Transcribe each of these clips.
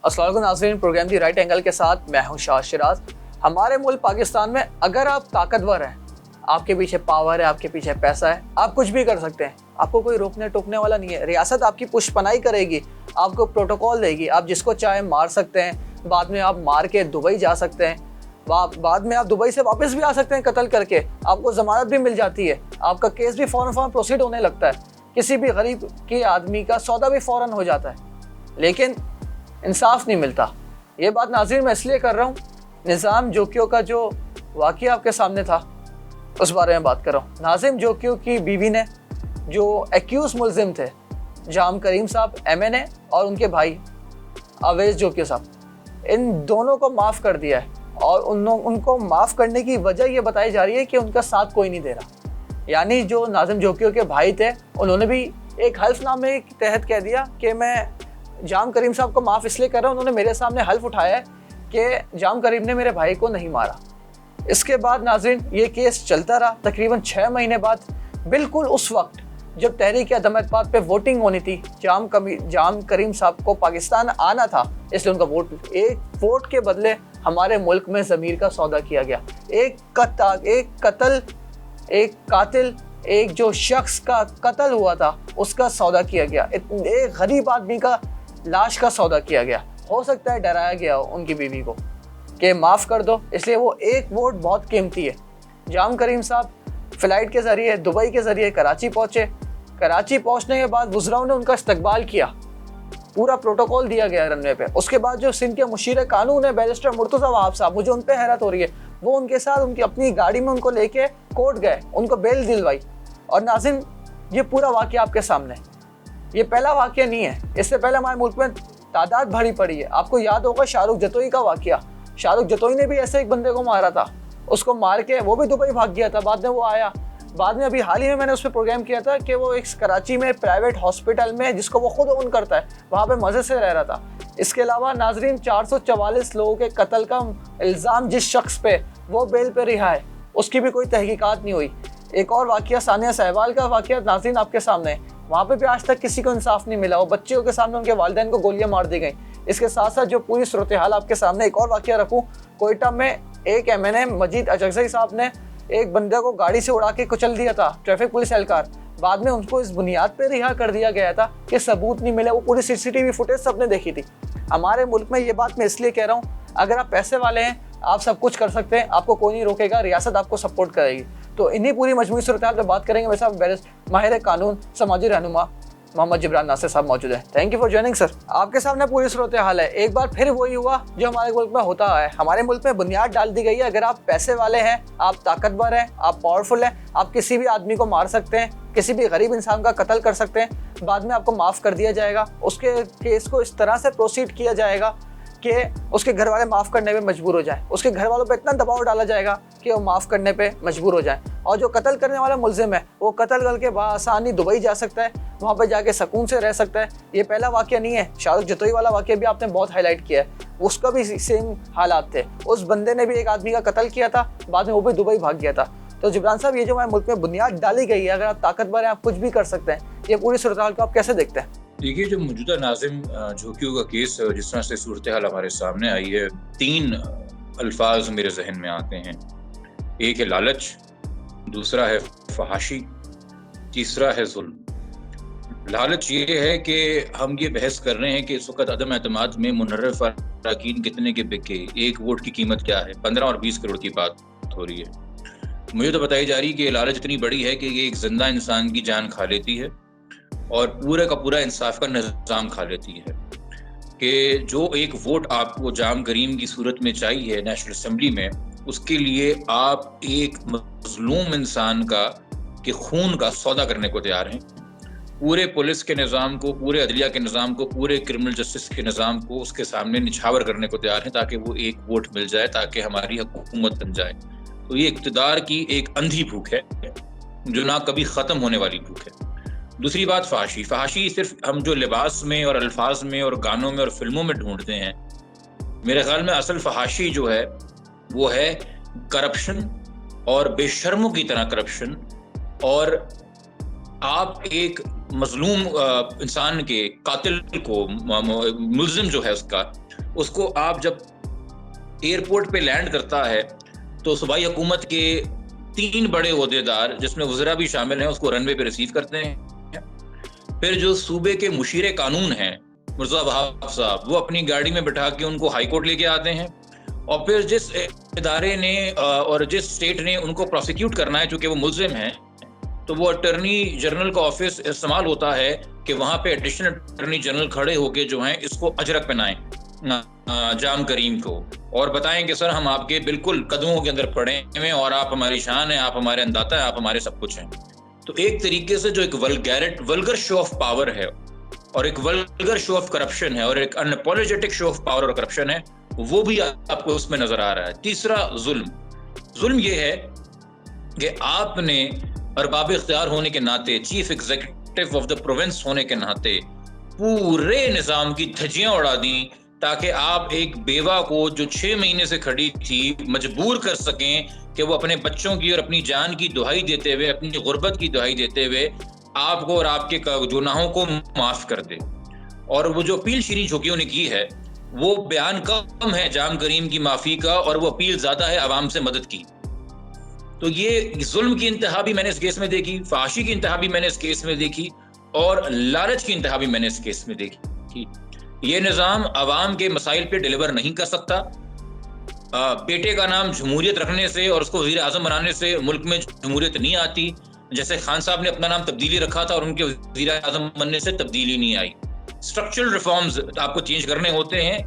السلام علیکم ناظرین، پروگرام دی رائٹ اینگل کے ساتھ میں ہوں شاہ شراز۔ ہمارے ملک پاکستان میں اگر آپ طاقتور ہیں، آپ کے پیچھے پاور ہے، آپ کے پیچھے پیسہ ہے، آپ کچھ بھی کر سکتے ہیں، آپ کو کوئی روکنے ٹوکنے والا نہیں ہے۔ ریاست آپ کی پشت پناہی کرے گی، آپ کو پروٹوکول دے گی، آپ جس کو چاہے مار سکتے ہیں، بعد میں آپ مار کے دبئی جا سکتے ہیں، بعد میں آپ دبئی سے واپس بھی آ سکتے ہیں قتل کر کے، آپ کو ضمانت بھی مل جاتی ہے، آپ کا کیس بھی فوراً پروسیڈ ہونے لگتا ہے، کسی بھی غریب کے آدمی کا سودا بھی فوراً ہو جاتا ہے، لیکن انصاف نہیں ملتا۔ یہ بات ناظرین میں اس لیے کر رہا ہوں، نظام جوکیو کا جو واقعہ آپ کے سامنے تھا اس بارے میں بات کر رہا ہوں۔ ناظم جوکیو کی بیوی نے جو ایکیوز ملزم تھے، جام کریم صاحب MNA اور ان کے بھائی اویس جوکیو صاحب، ان دونوں کو معاف کر دیا ہے، اور ان کو معاف کرنے کی وجہ یہ بتائی جا رہی ہے کہ ان کا ساتھ کوئی نہیں دے رہا۔ یعنی جو ناظم جوکیو کے بھائی تھے، انہوں نے بھی ایک حلف نامے کے تحت کہہ دیا کہ میں جام کریم صاحب کو معاف اس لیے کر رہا ہوں، انہوں نے میرے سامنے حلف اٹھایا ہے کہ جام کریم نے میرے بھائی کو نہیں مارا۔ اس کے بعد ناظرین یہ کیس چلتا رہا، تقریباً 6 مہینے بعد بالکل اس وقت جب تحریک عدم اعتماد پہ ووٹنگ ہونی تھی، جام کریم صاحب کو پاکستان آنا تھا، اس لیے ان کا ایک ووٹ کے بدلے ہمارے ملک میں ضمیر کا سودا کیا گیا۔ ایک قاتل، ایک جو شخص کا قتل ہوا تھا اس کا سودا کیا گیا، ایک غریب آدمی کا لاش کا سودا کیا گیا۔ ہو سکتا ہے ڈرایا گیا ہو ان کی بیوی کو کہ معاف کر دو، اس لیے وہ ایک ووٹ بہت قیمتی ہے۔ جام کریم صاحب فلائٹ کے ذریعے دبئی کے ذریعے کراچی پہنچے، کراچی پہنچنے کے بعد وزراء نے ان کا استقبال کیا، پورا پروٹوکول دیا گیا رن وے پہ۔ اس کے بعد جو سندھ کے مشیر قانون ہے بیرسٹر مرتضیٰ وہاب صاحب، مجھے ان پہ حیرت ہو رہی ہے، وہ ان کے ساتھ ان کی اپنی گاڑی میں ان کو لے کے کورٹ گئے، ان کو بیل دلوائی۔ اور ناظرین یہ پورا واقعہ آپ کے سامنے ہے، یہ پہلا واقعہ نہیں ہے، اس سے پہلے ہمارے ملک میں تعداد بڑھی پڑی ہے۔ آپ کو یاد ہوگا شاہ رخ جتوئی کا واقعہ، شاہ رخ جتوئی نے بھی ایسے ایک بندے کو مارا تھا، اس کو مار کے وہ بھی دبئی بھاگ گیا تھا، بعد میں وہ آیا، بعد میں ابھی حال ہی میں نے اس پہ پروگرام کیا تھا کہ وہ ایک کراچی میں پرائیویٹ ہاسپٹل میں جس کو وہ خود اون کرتا ہے، وہاں پہ مزے سے رہ رہا تھا۔ اس کے علاوہ ناظرین 444 لوگوں کے قتل کا الزام جس شخص پہ، وہ بیل پہ رہا ہے، اس کی بھی کوئی تحقیقات نہیں ہوئی۔ ایک اور واقعہ ثانیہ سہوال کا واقعہ ناظرین آپ کے سامنے ہے، وہاں پہ بھی آج تک کسی کو انصاف نہیں ملا، وہ بچیوں کے سامنے ان کے والدین کو گولیاں مار دی گئیں۔ اس کے ساتھ ساتھ جو پوری صورتحال آپ کے سامنے ایک اور واقعہ رکھوں، کوئٹہ میں ایک MNA مجید اچکزئی صاحب نے ایک بندے کو گاڑی سے اڑا کے کچل دیا تھا، ٹریفک پولیس اہلکار، بعد میں ان کو اس بنیاد پہ رہا کر دیا گیا تھا کہ ثبوت نہیں ملے، وہ پوری CCTV فوٹیج سب نے دیکھی تھی۔ ہمارے ملک میں یہ بات میں اس لیے کہہ رہا ہوں، اگر آپ پیسے والے ہیں آپ سب کچھ کر سکتے ہیں، آپ کو کوئی نہیں روکے گا، ریاست آپ کو سپورٹ کرے گی۔ تو انہی پوری مجموعی صورتحال پہ بات کریں گے۔ میرے ساتھ ماہر قانون سماجی رہنما محمد جبران ناصر صاحب موجود ہیں۔ تھینک یو فار جوائننگ سر۔ آپ کے سامنے پوری صورتحال ہے، ایک بار پھر وہی ہوا جو ہمارے ملک میں ہوتا ہے۔ ہمارے ملک میں بنیاد ڈال دی گئی ہے، اگر آپ پیسے والے ہیں، آپ طاقتور ہیں، آپ پاورفل ہیں، آپ کسی بھی آدمی کو مار سکتے ہیں، کسی بھی غریب انسان کا قتل کر سکتے ہیں، بعد میں آپ کو معاف کر دیا جائے گا، اس کے کیس کو اس طرح سے پروسیڈ کیا جائے گا کہ اس کے گھر والے معاف کرنے پہ مجبور ہو جائیں، اس کے گھر والوں پہ اتنا دباؤ ڈالا جائے گا کہ وہ معاف کرنے پہ مجبور ہو جائیں، اور جو قتل کرنے والا ملزم ہے وہ قتل کر کے بآسانی دبئی جا سکتا ہے، وہاں پہ جا کے سکون سے رہ سکتا ہے۔ یہ پہلا واقعہ نہیں ہے، شاہ رخ جتوئی والا واقعہ بھی آپ نے بہت ہائی لائٹ کیا ہے، اس کا بھی سیم حالات تھے، اس بندے نے بھی ایک آدمی کا قتل کیا تھا، بعد میں وہ بھی دبئی بھاگ گیا تھا۔ تو جبران صاحب یہ جو ہمارے ملک میں بنیاد ڈالی گئی ہے، اگر آپ طاقتور ہیں آپ کچھ بھی کر سکتے ہیں، یہ پوری صورتحال کو آپ کیسے دیکھتے ہیں؟ دیکھیے، جو موجودہ ناظم جھوکیو کا کیس جس طرح سے صورتحال ہمارے سامنے آئی ہے، 3 الفاظ میرے ذہن میں آتے ہیں۔ ایک ہے لالچ، دوسرا ہے فحاشی، تیسرا ہے ظلم۔ لالچ یہ ہے کہ ہم یہ بحث کر رہے ہیں کہ اس وقت عدم اعتماد میں منحرف اراکین کتنے کے بکے، ایک ووٹ کی قیمت کیا ہے، 15 اور 20 کروڑ کی بات ہو رہی ہے۔ مجھے تو بتائی جا رہی کہ یہ لالچ اتنی بڑی ہے کہ یہ ایک زندہ انسان کی جان کھا لیتی ہے اور پورے کا پورا انصاف کا نظام کھا لیتی ہے، کہ جو ایک ووٹ آپ کو جام کریم کی صورت میں چاہیے نیشنل اسمبلی میں، اس کے لیے آپ ایک مظلوم انسان کا کہ خون کا سودا کرنے کو تیار ہیں، پورے پولیس کے نظام کو، پورے عدلیہ کے نظام کو، پورے کرمنل جسٹس کے نظام کو اس کے سامنے نچھاور کرنے کو تیار ہیں تاکہ وہ ایک ووٹ مل جائے، تاکہ ہماری حکومت بن جائے۔ تو یہ اقتدار کی ایک اندھی بھوک ہے جو نہ کبھی ختم ہونے والی بھوک ہے۔ دوسری بات فحاشی۔ فحاشی صرف ہم جو لباس میں اور الفاظ میں اور گانوں میں اور فلموں میں ڈھونڈتے ہیں، میرے خیال میں اصل فحاشی جو ہے وہ ہے کرپشن، اور بے شرموں کی طرح کرپشن، اور آپ ایک مظلوم انسان کے قاتل کو ملزم جو ہے اس کو آپ جب ایئرپورٹ پہ لینڈ کرتا ہے تو صوبائی حکومت کے 3 بڑے عہدیدار جس میں وزراء بھی شامل ہیں اس کو رن وے پہ ریسیو کرتے ہیں. پھر جو صوبے کے مشیر قانون ہیں مرزا وہاب صاحب وہ اپنی گاڑی میں بٹھا کے ان کو ہائی کورٹ لے کے آتے ہیں, اور پھر جس ادارے نے اور جس اسٹیٹ نے ان کو پروسیکیوٹ کرنا ہے چونکہ وہ ملزم ہیں تو وہ اٹرنی جنرل کا آفس استعمال ہوتا ہے کہ وہاں پہ ایڈیشنل اٹرنی جنرل کھڑے ہو کے جو ہیں اس کو اجرک پہنائیں جام کریم کو اور بتائیں کہ سر ہم آپ کے بالکل قدموں کے اندر پڑے ہوئے اور آپ ہماری شان ہیں, آپ ہمارے انداتا ہیں, آپ ہمارے سب کچھ ہیں. تو ایک طریقے سے جو ایک ولگر شو آف پاور ہے اور ایک ولگر شو آف کرپشن ہے اور ایک انپولوجیٹک شو آف پاور اور کرپشن ہے وہ بھی آپ کو اس میں نظر آ رہا ہے. تیسرا ظلم یہ ہے کہ آپ نے ارباب اختیار ہونے کے ناطے, chief executive of the province ہونے کے ناطے پورے نظام کی دھجیاں اڑا دیں تاکہ آپ ایک بیوہ کو جو 6 مہینے سے کھڑی تھی مجبور کر سکیں کہ وہ اپنے بچوں کی اور اپنی جان کی دہائی دیتے ہوئے, اپنی غربت کی دہائی دیتے ہوئے آپ کو اور آپ کے گناہوں کو معاف کر دے. اور وہ جو اپیل شیریں جھوکیوں نے کی ہے وہ بیان کم ہے جام کریم کی معافی کا اور وہ اپیل زیادہ ہے عوام سے مدد کی. تو یہ ظلم کی انتہا بھی میں نے اس کیس میں دیکھی, فحاشی کی انتہا بھی میں نے اس کیس میں دیکھی اور لالچ کی انتہا بھی میں نے اس کیس میں دیکھی. یہ نظام عوام کے مسائل پہ ڈیلیور نہیں کر سکتا. بیٹے کا نام جمہوریت رکھنے سے اور اس کو وزیر اعظم بنانے سے ملک میں جمہوریت نہیں آتی. جیسے خان صاحب نے اپنا نام تبدیلی رکھا تھا اور ان کے وزیر اعظم بننے سے تبدیلی نہیں آئی. اسٹرکچرل ریفارمز آپ کو چینج کرنے ہوتے ہیں.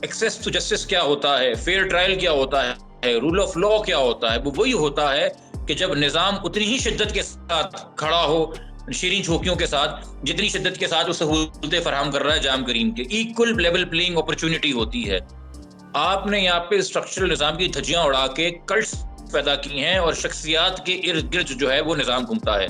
ایکسیس ٹو جسٹس کیا ہوتا ہے, فیئر ٹرائل کیا ہوتا ہے, رول آف لا کیا ہوتا ہے, وہ وہی ہوتا ہے کہ جب نظام اتنی ہی شدت کے ساتھ کھڑا ہو شیریں جھوکیوں کے ساتھ جتنی شدت کے ساتھ اسے سہولتیں فراہم کر رہا ہے جام کریم کے. ایکول لیول پلینگ اپرچونٹی ہوتی ہے. آپ نے یہاں پہ اسٹرکچرل نظام کی دھجیاں اڑا کے کلٹس پیدا کی ہیں اور شخصیات کے ارد گرد جو ہے وہ نظام گھومتا ہے.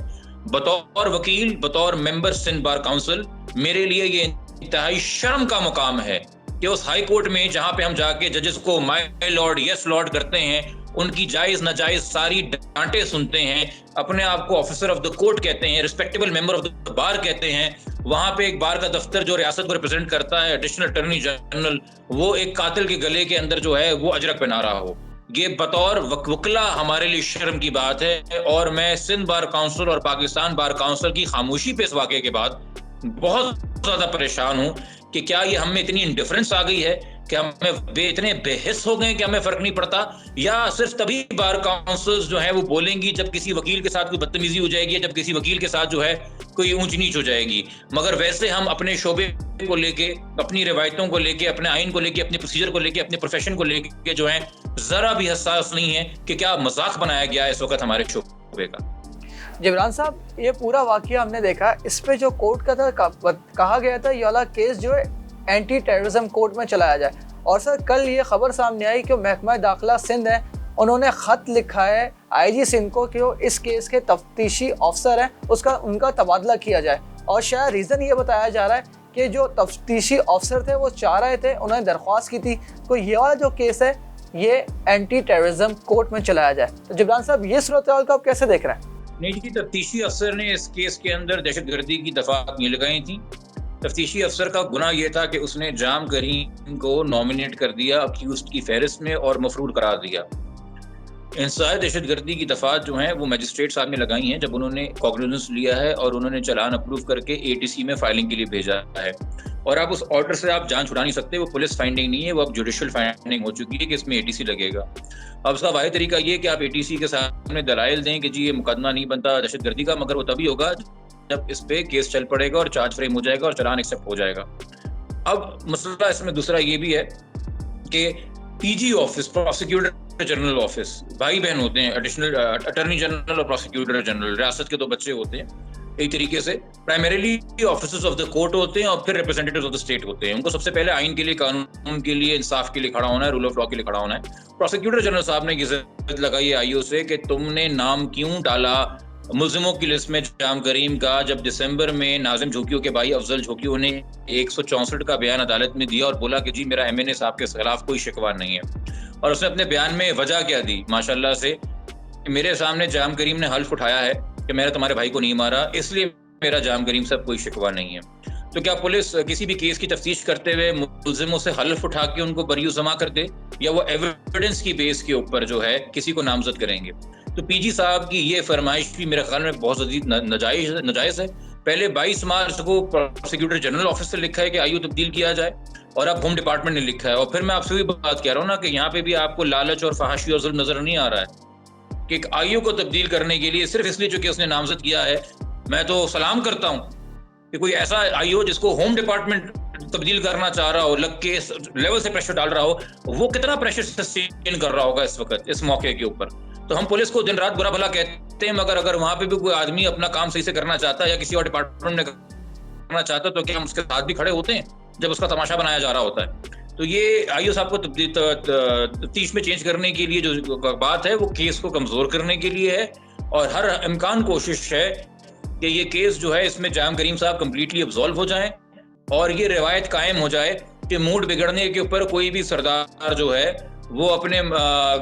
بطور وکیل, بطور ممبر سندھ بار کاؤنسل میرے لیے یہ انتہائی شرم کا مقام ہے کہ اس ہائی کورٹ میں جہاں پہ ہم جا کے ججز کو مائی لارڈ یس لارڈ کرتے ہیں, ان کی جائز ناجائز ساری ڈانٹیں سنتے ہیں, اپنے آپ کو آفیسر آف دا کورٹ کہتے ہیں, ریسپیکٹیبل ممبر آف دا بار کہتے ہیں, وہاں پہ ایک بار کا دفتر جو ریاست کو ریپرزینٹ کرتا ہے ایڈیشنل اٹرنی جنرل وہ ایک قاتل کے گلے کے اندر جو ہے وہ اجرک پہنا رہا ہو. یہ بطور وکلا ہمارے لیے شرم کی بات ہے اور میں سندھ بار کاؤنسل اور پاکستان بار کاؤنسل کی خاموشی پہ اس واقعے کے بعد بہت زیادہ پریشان ہوں کہ کیا یہ ہم میں اتنی انڈیفرنس آ گئی ہے کہ ہمیں اتنے بے حس ہو گئے کہ ہمیں فرق نہیں پڑتا, یا صرف تبھی بار کاؤنسلز جو ہیں وہ بولیں گی جب کسی وکیل کے ساتھ کوئی بدتمیزی ہو جائے گی, جب کسی وکیل کے ساتھ جو ہے کوئی اونچ نیچ ہو جائے گی. مگر ویسے ہم اپنے شعبے کو لے کے, اپنی روایتوں کو لے کے, اپنے آئین کو لے کے, اپنے پروسیجر کو لے کے, اپنے پروفیشن کو لے کے جو ہیں ذرا بھی حساس نہیں ہے کہ کیا مذاق بنایا گیا ہے اس وقت ہمارے شعبے کا. جبران صاحب, یہ پورا واقعہ ہم نے دیکھا, اس پہ جو کورٹ کا تھا کہا گیا تھا یہ والا کیس جو ہے اینٹی ٹیررزم کورٹ میں چلایا جائے, اور سر کل یہ خبر سامنے آئی کہ محکمہ داخلہ سندھ ہے, انہوں نے خط لکھا ہے آئی جی سندھ کو کہ وہ اس کیس کے تفتیشی افسر ہیں ان کا تبادلہ کیا جائے. اور شاید ریزن یہ بتایا جا رہا ہے کہ جو تفتیشی افسر تھے وہ چاہ رہے تھے, انہوں نے درخواست کی تھی کہ یہ والا جو کیس ہے یہ اینٹی ٹیررزم کورٹ میں چلایا جائے. تو جبران صاحب یہ صورتحال کو آپ کیسے دیکھ رہے ہیں؟ نہیں جی, تفتیشی افسر نے اس کیس کے اندر دہشت گردی کی دفعات نہیں لگائی تھیں. تفتیشی افسر کا گناہ یہ تھا کہ اس نے جام کریم کو نامینیٹ کر دیا اکیوزڈ کی فہرست میں اور مفرور قرار دیا. انسداد دہشت گردی کی دفعات جو ہیں وہ میجسٹریٹ صاحب نے لگائی ہیں جب انہوں نے کوگنیزنس لیا ہے اور انہوں نے چلان اپروو کر کے ATC میں فائلنگ کے لیے بھیجا ہے. اور اب اس آرڈر سے آپ جان چھڑا نہیں سکتے, وہ پولیس فائنڈنگ نہیں ہے, وہ اب جوڈیشل فائنڈنگ ہو چکی ہے کہ اس میں ATC لگے گا. اب اس کا واحد طریقہ یہ کہ آپ ATC کے سامنے دلائل دیں کہ جی یہ مقدمہ نہیں بنتا دہشت گردی کا, مگر وہ تبھی ہوگا جب اس پہ کیس چل پڑے گا اور چارج فریم ہو جائے گا اور چلان ایکسیپٹ ہو جائے گا. اب مسئلہ اس میں دوسرا یہ بھی ہے کہ PG office, prosecutor general office, بھائی بہن ہوتے ہیں, ایڈیشنل اٹرنی جنرل اور پروسیکیوٹر جنرل, ریاست کے 2 بچے ہوتے ہیں. ایک طریقے سے primarily officers of the court ہوتے ہیں اور پھر ریپرزینٹیوز آف دا اسٹیٹ ہوتے ہیں. ان کو سب سے پہلے آئین کے لیے, قانون کے لیے, انصاف کے لیے کھڑا ہونا ہے, رول آف لا کے لیے کھڑا ہونا ہے. پروسیکیوٹر جنرل صاحب نے یہ ضد لگائی IO سے کہ تم نے نام کیوں ڈالا ملزموں کی لسٹ میں جام کریم کا, جب دسمبر میں ناظم جھوکیوں کے بھائی افضل جھوکیوں نے 164 کا بیان عدالت میں دیا اور بولا کہ جی میرا MNA صاحب کے خلاف کوئی شکوہ نہیں ہے. اور اس نے اپنے بیان میں وجہ کیا دی ماشاءاللہ سے, میرے سامنے جام کریم نے حلف اٹھایا ہے کہ میں نے تمہارے بھائی کو نہیں مارا, اس لیے میرا جام کریم صاحب کوئی شکوہ نہیں ہے. تو کیا پولیس کسی بھی کیس کی تفتیش کرتے ہوئے ملزموں سے حلف اٹھا کے ان کو بری زما کر دے, یا وہ ایویڈنس کی بیس کے اوپر جو ہے کسی کو نامزد کریں گے؟ تو پی جی صاحب کی یہ فرمائش بھی میرے خیال میں بہت زیادہ ناجائز ہے. پہلے 22 مارچ کو پروسیکیوٹر جنرل آفس سے لکھا ہے کہ آئیو تبدیل کیا جائے, اور اب ہوم ڈپارٹمنٹ نے لکھا ہے. اور پھر میں آپ سے بھی بات کہہ رہا ہوں نا کہ یہاں پہ بھی آپ کو لالچ اور فحاشی اور ظلم نظر نہیں آ رہا ہے کہ ایک آئیو کو تبدیل کرنے کے لیے صرف اس لیے چونکہ اس نے نامزد کیا ہے. میں تو سلام کرتا ہوں کہ کوئی ایسا آئی ہو جس کو ہوم ڈپارٹمنٹ تبدیل کرنا چاہ رہا ہو, لگ کے لیول سے پریشر ڈال رہا ہو, وہ کتنا پریشر سسٹین کر رہا ہوگا اس وقت اس موقع کے اوپر. تو ہم پولیس کو دن رات برا بھلا کہتے ہیں, مگر اگر وہاں پہ بھی کوئی آدمی اپنا کام صحیح سے کرنا چاہتا ہے یا کسی اور ڈپارٹمنٹ نے کرنا چاہتا ہے تو کیا ہم اس کے ساتھ بھی کھڑے ہوتے ہیں جب اس کا تماشا بنایا جا رہا ہوتا ہے؟ تو یہ آئی او صاحب کو تفتیش میں چینج کرنے کے لیے جو بات ہے وہ کیس کو کمزور کرنے کے لیے ہے, اور ہر امکان کوشش ہے کہ یہ کیس جو ہے اس میں جام کریم صاحب کمپلیٹلی ابزالو ہو جائیں, اور یہ روایت قائم ہو جائے کہ موڈ بگڑنے کے اوپر کوئی بھی سردار جو ہے وہ اپنے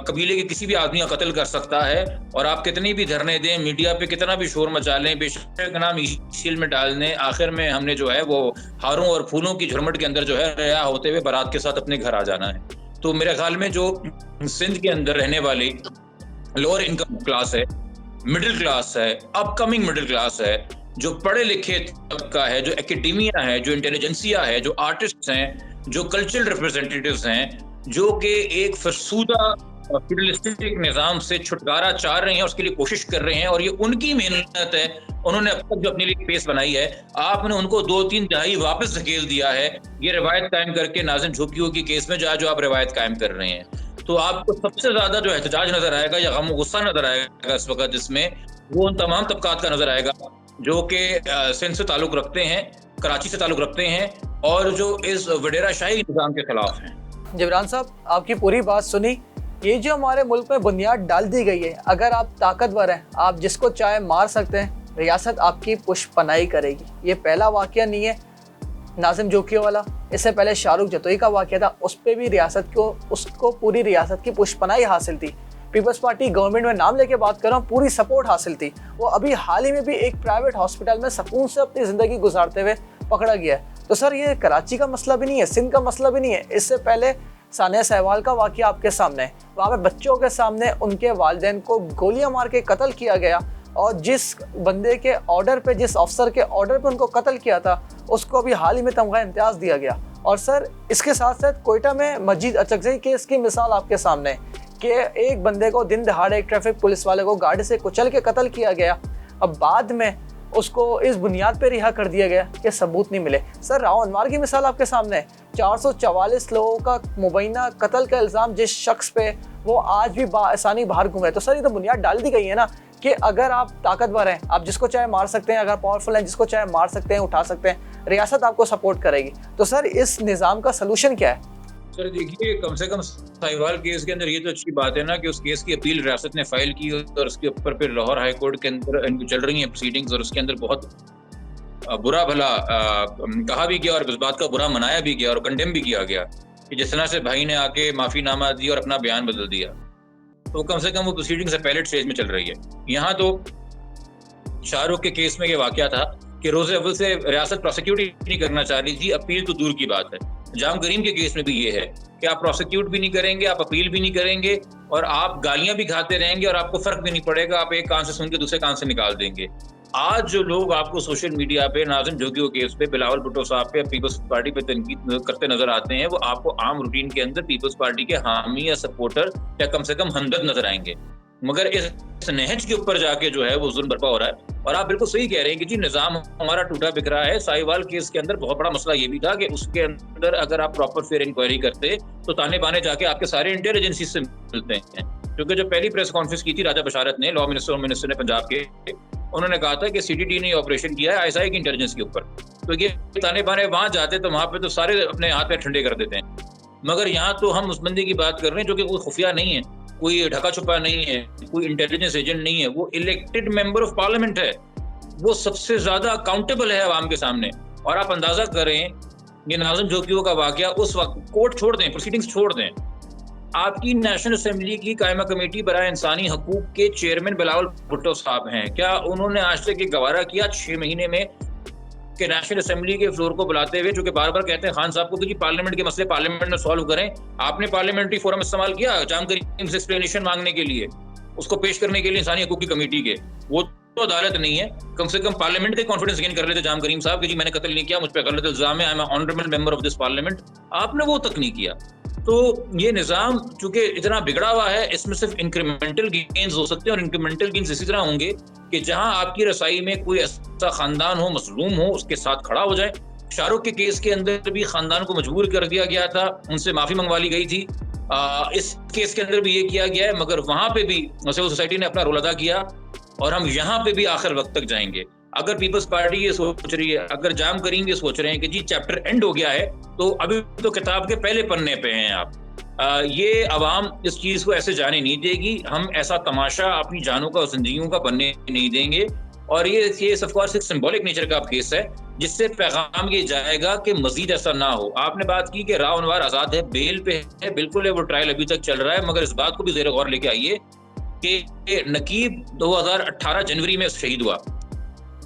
قبیلے کے کسی بھی آدمی کا قتل کر سکتا ہے. اور آپ کتنی بھی دھرنے دیں, میڈیا پہ کتنا بھی شور مچا لیں, بے شک نام شیل میں ڈال دیں, آخر میں ہم نے جو ہے وہ ہاروں اور پھولوں کی جھرمٹ کے اندر جو ہے رہا ہوتے ہوئے بارات کے ساتھ اپنے گھر آ جانا ہے. تو میرے خیال میں جو سندھ کے اندر رہنے والی لوور انکم کلاس ہے, مڈل کلاس ہے, اپ کمنگ مڈل کلاس ہے, جو پڑھے لکھے طبقہ ہے, جو اکیڈیمیا ہے, جو انٹیلیجنسیا ہے, جو آرٹسٹ ہیں, جو کلچرل ریپرزینٹیٹیوز ہیں, جو کہ ایک فرسودہ فیڈرلسٹک نظام سے چھٹکارا چاہ رہے ہیں, اس کے لیے کوشش کر رہے ہیں, اور یہ ان کی محنت ہے. انہوں نے اب تک جو اپنے لیے پیس بنائی ہے, آپ نے ان کو 2-3 دہائی واپس دھکیل دیا ہے یہ روایت قائم کر کے ناظم جھوکیوں کی کیس میں جو آپ روایت قائم کر رہے ہیں. تو آپ کو سب سے زیادہ جو احتجاج نظر آئے گا یا غم و غصہ نظر آئے گا اس وقت جس میں, وہ ان تمام طبقات کا نظر آئے گا جو کہ سندھ سے تعلق رکھتے ہیں, کراچی سے تعلق رکھتے ہیں, اور جو اس وڈیرا شاہی نظام کے خلاف ہیں. جبران صاحب, آپ کی پوری بات سنی. یہ جو ہمارے ملک میں بنیاد ڈال دی گئی ہے, اگر آپ طاقتور ہیں, آپ جس کو چاہے مار سکتے ہیں, ریاست آپ کی پشت پناہی کرے گی. یہ پہلا واقعہ نہیں ہے ناظم جوکیوں والا, اس سے پہلے شاہ رخ جتوئی کا واقعہ تھا, اس پہ بھی ریاست کو اس کو پوری ریاست کی پشت پناہی حاصل تھی. پیپلز پارٹی گورنمنٹ میں نام لے کے بات کر رہا ہوں, پوری سپورٹ حاصل تھی. وہ ابھی حال ہی میں بھی ایک پرائیویٹ ہاسپٹل میں سکون سے اپنی زندگی گزارتے ہوئے پکڑا گیا ہے. تو سر یہ کراچی کا مسئلہ بھی نہیں ہے, سندھ کا مسئلہ بھی نہیں ہے. اس سے پہلے ثانیہ سہوال کا واقعہ آپ کے سامنے ہے, وہاں پہ بچوں کے سامنے ان کے والدین کو گولیاں مار کے قتل کیا گیا, اور جس بندے کے آرڈر پہ, جس افسر کے آرڈر پہ ان کو قتل کیا تھا, اس کو بھی حال ہی میں تمغہ امتیاز دیا گیا. اور سر اس کے ساتھ ساتھ کوئٹہ میں مجید اچکزئی کیس کی مثال آپ کے سامنے ہے کہ ایک بندے کو دن دہاڑے ایک ٹریفک پولیس والے کو گاڑی سے کچل کے قتل کیا گیا, اب بعد میں اس کو اس بنیاد پہ رہا کر دیا گیا کہ ثبوت نہیں ملے. سر راؤ انوار کی مثال آپ کے سامنے ہے, 444 لوگوں کا مبینہ قتل کا الزام جس شخص پہ, وہ آج بھی بآسانی باہر گھوم رہے. تو سر یہ تو بنیاد ڈال دی گئی ہے نا کہ اگر آپ طاقتور ہیں, آپ جس کو چاہے مار سکتے ہیں, اگر پاورفل ہیں جس کو چاہے مار سکتے ہیں, اٹھا سکتے ہیں, ریاست آپ کو سپورٹ کرے گی. تو سر اس نظام کا سلوشن کیا ہے؟ سر دیکھیے, کم سے کم ساہیوال کیس کے اندر یہ تو اچھی بات ہے نا کہ اس کیس کی اپیل ریاست نے فائل کی, اور اس کے اوپر پھر لاہور ہائی کورٹ کے اندر چل رہی ہیں پروسیڈنگز, اور اس کے اندر بہت برا بھلا کہا بھی گیا اور اس بات کا برا منایا بھی گیا اور کنڈیم بھی کیا گیا کہ جس طرح سے بھائی نے آ کے معافی نامہ دیا اور اپنا بیان بدل دیا. تو کم سے کم وہ پروسیڈنگز اپیلیٹ اسٹیج میں چل رہی ہے. یہاں تو شاہ رخ کے کیس میں یہ واقعہ تھا کہ روز اول سے ریاست پروسیکیوٹ ہی نہیں کرنا چاہ رہی تھی, اپیل تو دور کی بات ہے. جام کریم کے کیس میں بھی یہ ہے کہ آپ پروسیکیوٹ بھی نہیں کریں گے, آپ اپیل بھی نہیں کریں گے, اور آپ گالیاں بھی کھاتے رہیں گے, اور آپ کو فرق بھی نہیں پڑے گا, آپ ایک کان سے سن کے دوسرے کان سے نکال دیں گے. آج جو لوگ آپ کو سوشل میڈیا پہ ناظم جوکیوں کیس پہ, بلاول بھٹو صاحب پہ, پیپلز پارٹی پہ تنقید کرتے نظر آتے ہیں, وہ آپ کو عام روٹین کے اندر پیپلز پارٹی کے حامی یا سپورٹر یا کم سے کم ہمدرد نظر آئیں گے. مگر اس نہج کے اوپر جا کے جو ہے وہ ظلم برپا ہو رہا ہے. اور آپ بالکل صحیح کہہ رہے ہیں کہ جی نظام ہمارا ٹوٹا بکھرا ہے. ساہیوال کیس کے اندر بہت بڑا مسئلہ یہ بھی تھا کہ اس کے اندر اگر آپ پراپر فیئر انکوائری کرتے تو تانے بانے جا کے آپ کے سارے انٹیلیجنسی سے ملتے ہیں. کیونکہ جو پہلی پریس کانفرنس کی تھی راجہ بشارت نے, لا منسٹر نے پنجاب کے, انہوں نے کہا تھا کہ سی ٹی ٹی نے آپریشن کیا ہے آئی ایس آئی کی انٹیلیجنس کے اوپر. تو یہ تانے بانے وہاں جاتے تو وہاں پہ تو سارے اپنے ہاتھ پہ ٹھنڈے کر دیتے ہیں. مگر یہاں تو ہم اس بندے کی بات کر رہے ہیں جو کہ کوئی خفیہ نہیں ہے, کوئی ڈھکا چھپا نہیں ہے, کوئی انٹیلیجنس ایجنٹ نہیں ہے, وہ الیکٹڈ ممبر آف پارلیمنٹ ہے, وہ سب سے زیادہ اکاؤنٹیبل ہے عوام کے سامنے. اور آپ اندازہ کریں یہ ناظم جوکیوں کا واقعہ اس وقت, کورٹ چھوڑ دیں, پروسیڈنگز چھوڑ دیں, آپ کی نیشنل اسمبلی کی قائمہ کمیٹی برائے انسانی حقوق کے چیئرمین بلاول بھٹو صاحب ہیں. کیا انہوں نے آج تک یہ گوارا کیا 6 مہینے میں کہ نیشنل اسمبلی کے فلور کو بلاتے ہوئے, جو کہ بار بار کہتے ہیں خان صاحب کو کہ پارلیمنٹ کے مسئلے پارلیمنٹ میں سالو کریں, آپ نے پارلیمنٹری فورم استعمال کیا جام کریم سے ایکسپلینیشن مانگنے کے لیے, اس کو پیش کرنے کے لیے انسانی حقوق کی کمیٹی کے؟ وہ تو عدالت نہیں ہے. کم سے کم پارلیمنٹ کے کانفیڈنس گین کر لیتے جام کریم صاحب کہ جی میں نے قتل نہیں کیا, مجھ پہ غلط الزام ہے, I am an honourable member of this parliament. آپ نے وہ تک نہیں کیا. تو یہ نظام چونکہ اتنا بگڑا ہوا ہے, اس میں صرف انکریمنٹل گینز ہو سکتے ہیں, اور انکریمنٹل گینز اسی طرح ہوں گے کہ جہاں آپ کی رسائی میں کوئی ایسا خاندان ہو, مظلوم ہو, اس کے ساتھ کھڑا ہو جائے. شاہ رخ کے کیس کے اندر بھی خاندان کو مجبور کر دیا گیا تھا, ان سے معافی منگوا لی گئی تھی. اس کیس کے اندر بھی یہ کیا گیا ہے, مگر وہاں پہ بھی سول سوسائٹی نے اپنا رول ادا کیا, اور ہم یہاں پہ بھی آخر وقت تک جائیں گے. اگر پیپلز پارٹی یہ سوچ رہی ہے, اگر جام کریم یہ سوچ رہے ہیں کہ جی چیپٹر اینڈ ہو گیا ہے, تو ابھی تو کتاب کے پہلے پننے پہ ہیں آپ. یہ عوام اس چیز کو ایسے جانے نہیں دے گی. ہم ایسا تماشا اپنی جانوں کا اور زندگیوں کا بننے نہیں دیں گے. اور یہ آف کورس ایک سمبولک نیچر کا کیس ہے, جس سے پیغام یہ جائے گا کہ مزید ایسا نہ ہو. آپ نے بات کی کہ راؤ انوار آزاد ہے, بیل پہ ہے, بالکل ہے, وہ ٹرائل ابھی تک چل رہا ہے, مگر اس بات کو بھی زیر غور لے کے آئیے کہ نقیب 2018 جنوری میں شہید ہوا,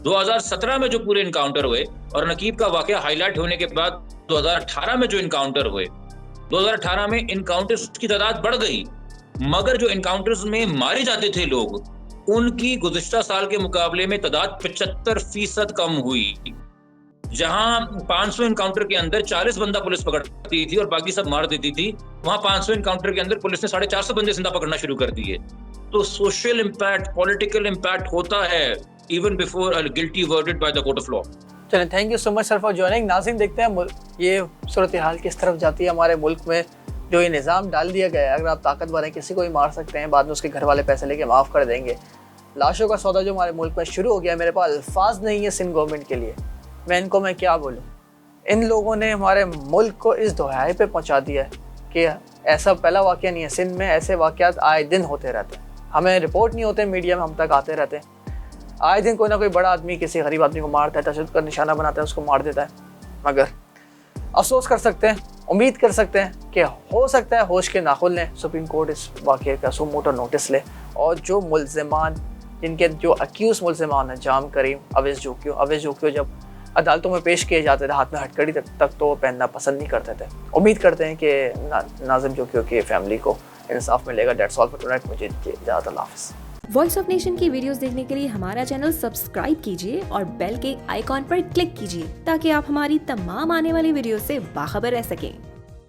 2017 میں جو پورے انکاؤنٹر ہوئے, اور نقیب کا واقعہ ہائی لائٹ ہونے کے بعد 2018 میں جو انکاؤنٹر ہوئے, 2018 میں انکاؤنٹرز کی تعداد بڑھ گئی, مگر جو انکاؤنٹرز میں مارے جاتے تھے لوگ, ان کی گزشتہ سال کے مقابلے میں تعداد 75% کم ہوئی. جہاں 500 انکاؤنٹر کے اندر 40 بندہ پولیس پکڑتی تھی اور باقی سب مار دیتی تھی, وہاں 500 انکاؤنٹر کے اندر پولیس نے 450 بندے زندہ پکڑنا شروع کر دیے. تو سوشل امپیکٹ, پولیٹیکل امپیکٹ ہوتا ہے even before a guilty verdict by the court of law. چلیں, thank you so much sir for joining. ناظرین, دیکھتے ہیں یہ صورتحال کس طرف جاتی ہے. ہمارے ملک میں جو یہ نظام ڈال دیا گیا ہے, اگر آپ طاقتور ہیں کسی کو ہی مار سکتے ہیں, بعد میں اس کے گھر والے پیسے لے کے معاف کر دیں گے. لاشوں کا سودا جو ہمارے ملک میں شروع ہو گیا, میرے پاس الفاظ نہیں ہے سندھ گورنمنٹ کے لیے. میں کیا بولوں. ان لوگوں نے ہمارے ملک کو اس دہائی پہ پہنچا دیا ہے کہ ایسا پہلا واقعہ نہیں ہے. سندھ میں ایسے واقعات آئے دن ہوتے رہتے ہیں, ہمیں رپورٹ نہیں ہوتے, میڈیا میں ہم تک آتے رہتے ہیں. آئے دن کوئی نہ کوئی بڑا آدمی کسی غریب آدمی کو مارتا ہے, تشدد کا نشانہ بناتا ہے, اس کو مار دیتا ہے. مگر افسوس کر سکتے ہیں, امید کر سکتے ہیں کہ ہو سکتا ہے ہوش کے ناخن لیں, سپریم کورٹ اس واقعے کا سو موٹو نوٹس لے, اور جو ملزمان, جن کے جو اکیوز ملزمان ہیں, جام کریم, اویس جوکیو جب عدالتوں میں پیش کیے جاتے تھے ہاتھ میں ہتھکڑی تک تو وہ پہننا پسند نہیں کرتے تھے. امید کرتے ہیں کہ ناظم جوکیو کی فیملی کو انصاف ملے گا. That's all for tonight. مجھے اجازت, اللہ حافظ. وائس آف نیشن کی ویڈیوز دیکھنے کے لیے ہمارا چینل سبسکرائب کیجیے اور بیل کے آئیکن پر کلک کیجیے تاکہ آپ ہماری تمام آنے والی ویڈیوز سے باخبر رہ سکیں.